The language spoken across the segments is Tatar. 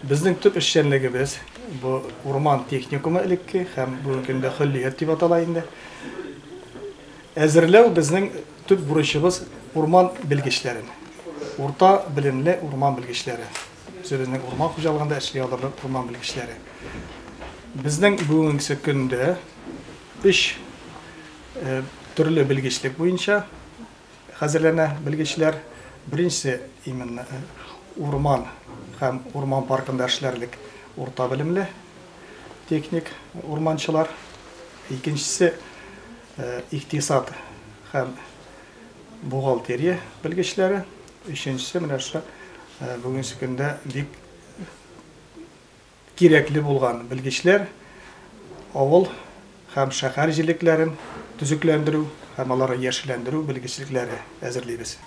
Безнең төп эшчәнлегебез бу урман техникумы элекке һәм бүгенге көндә хөллият дип атала инде. Әзерләү безнең төп бурычыбыз урман белгечләрен. Урта белемле урман белгечләре. Безнең урман хуҗалыгында эшли алырлык урман белгечләре. Безнең бүгенге көндә 3 төрле белгечлек буенча хәзерләнә белгечләр. Беренчесе именно урман һәм урман паркында эшләрлек урта белемле техник урманчылар. Икенчесе икътисад һәм бухгалтерия белгечләре. Өченчесе менә шу бүгенге көндә бик кирәкле булган белгечләр авыл һәм шәһәр җирлекләрен төзекләндерү һәм аларны яшелләндерү белгечлекләре әзерлибез.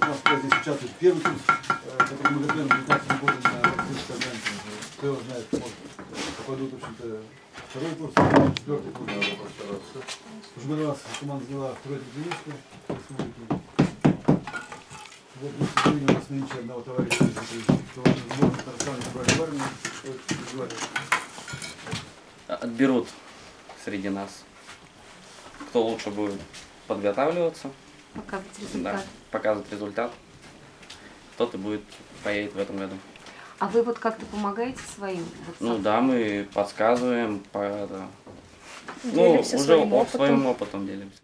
Здесь участвует первый курс, который мы готовим в 2019 году на Российской Конференции. Кто его знает, может попадут, в общем-то, второй курс, четвертый курс надо постараться. Уже на вас команда взяла второй трибунисту. Вот, к сожалению, у нас нынче одного товарища, кто в Татарстане набрали в армию. Отберут среди нас, кто лучше будет подготавливаться. Показывать результат. Да, показывать результат. Кто-то поедет в этом году. А вы вот как-то помогаете своим? Ну да, мы подсказываем, уже Делимся своим опытом делимся.